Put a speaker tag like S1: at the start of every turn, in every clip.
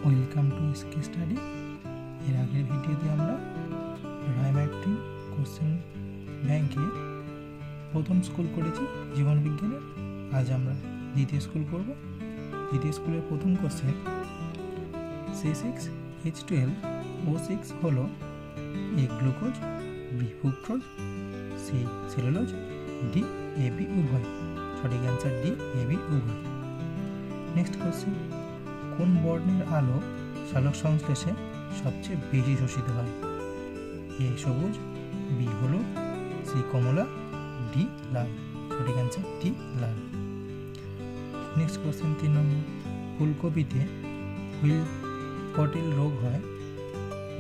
S1: Welcome to ski study. এর আগের ভিডিওতে আমরা রায়মার্টিন কোশ্চেন ব্যাংকে প্রথম স্কুল করেছি জীবন বিজ্ঞানের। আজ আমরা দ্বিতীয় স্কুল করব। দ্বিতীয় স্কুলের প্রথম কোশ্চেন, C6H12O6 হলো A glucose, B fructose, C cellulose, D AB উভয়। সঠিক অ্যান্সার ডি এবি উভয়। নেক্সট কোশ্চেন, কোন বর্ণের আলো সালোক সংশ্লেষে সবচেয়ে বেশি শোষিত হয়? এ সবুজ, বি হলুদ, সি কমলা, ডি লাল। সঠিক অ্যান্সার ডি লাল। নেক্সট কোশ্চেন 3 নম্বর, ফুলকপিতে হুইল পটেল রোগ হয়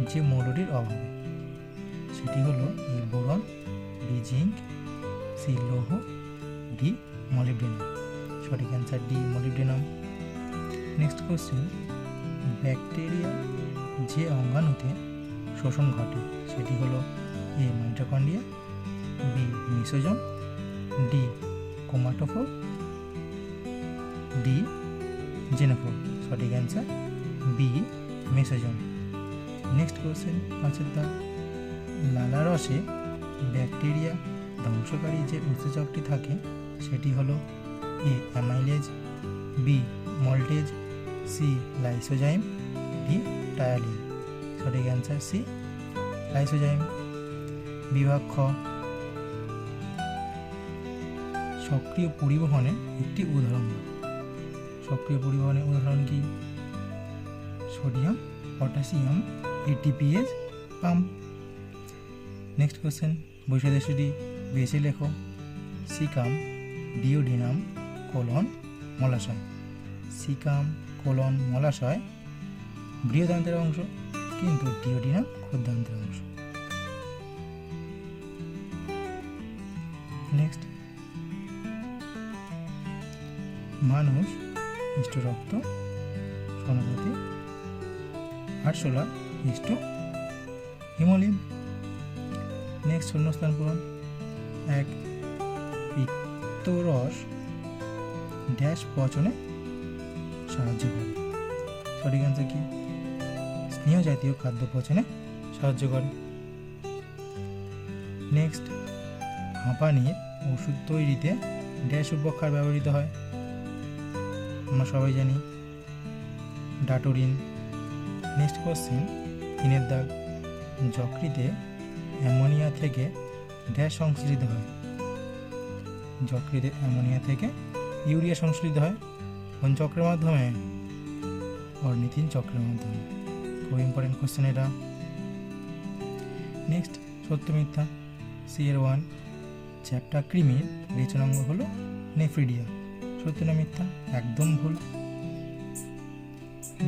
S1: যে মৌলটির অভাবে? সেটি হলো A boron, B zinc, C লৌহ, ডি মলিবডেনাম। সঠিক answer D molybdenum. Next question, bacteria যে অঙ্গাণুতে শোষণ ঘটে সেটি হলো A mitochondria, B mesosome, D chromatophore, D genophore. সঠিক answer B mesosome. Next question 5 দাগ, লালারসে ব্যাকটেরিয়া ধ্বংসকারী যে উৎসেচকটি থাকে সেটি হলো A amylase, B maltase, C lysozyme, D ptyalin. সঠিক অ্যান্সার সি লাইসোজাইম। বিভাগ খ, সক্রিয় পরিবহনের একটি উদাহরণ। সক্রিয় পরিবহনের উদাহরণ কি? Sodium, potassium, ATPase pump. Next question, বৈশাদেশটি বেছে লেখো। সিকাম, ডিওডিনাম, কোলন, মলাশয়। সিকাম, কোলন, মলাশয় বৃহদান্ত্রের অংশ, কিন্তু ডিওডিনাম ক্ষুদ্রান্ত্রের অংশ। নেক্সট, মানুষ ইষ্ট রক্ত সনুপাতি, আরশোলা ইষ্ট হিমোলিম। নেক্সট, শূন্যস্থান পূরণ। 1, পিত্তরস ড্যাশ পচনে সাহায্য করে? সঠিক অ্যান্সার কি? স্নেহ জাতীয় খাদ্য পচনে সাহায্য করে। নেক্সট, হাঁপানির ওষুধ তৈরিতে ড্যাশ উপক্ষার ব্যবহৃত হয়? আমরা সবাই জানি ডাটোরিন। নেক্সট কোশ্চেন 3 দাগ, যকৃতে অ্যামোনিয়া থেকে ড্যাশ সংশ্লেষিত হয়? যকৃতে অ্যামোনিয়া থেকে ইউরিয়া সংশ্লেষিত হয় কোন চক্রের মাধ্যমে? অর্নিথিন চক্রের মাধ্যমে। খুব ইম্পর্টেন্ট কোশ্চেন এটা। নেক্সট, সত্য মিথ্যা। CR1 চ্যাপ্টা কৃমির রেচনাঙ্গ হলো নেফ্রিডিয়া। সত্য না মিথ্যা? একদম ভুল।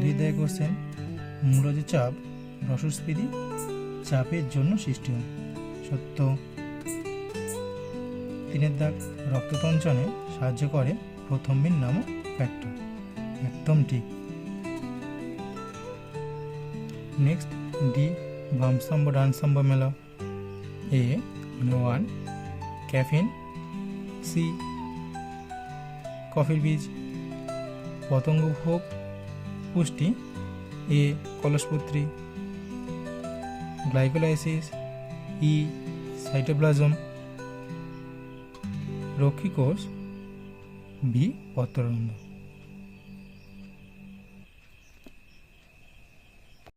S1: 2 দাগের কোশ্চেন, মূলজ চাপ রসস্ফীতি চাপের জন্য সৃষ্টি হয়? সত্য। 3 দাগ, রক্ততঞ্চনে সাহায্য করে প্রথমবিন নামক ফ্যাক্টর। একদম ঠিক। নেক্সট, ডি বাম স্তম্ভ ডান স্তম্ভ মেলা। এ 1 ক্যাফিন, সি কফির বীজ। পতঙ্গ ভোগ পুষ্টি, এ কলসপত্রী, গ্লাইকোলাইসিস, ই সাইটোপ্লাজম। রক্ষী কোষ, বি পত্ররন্ধ্র।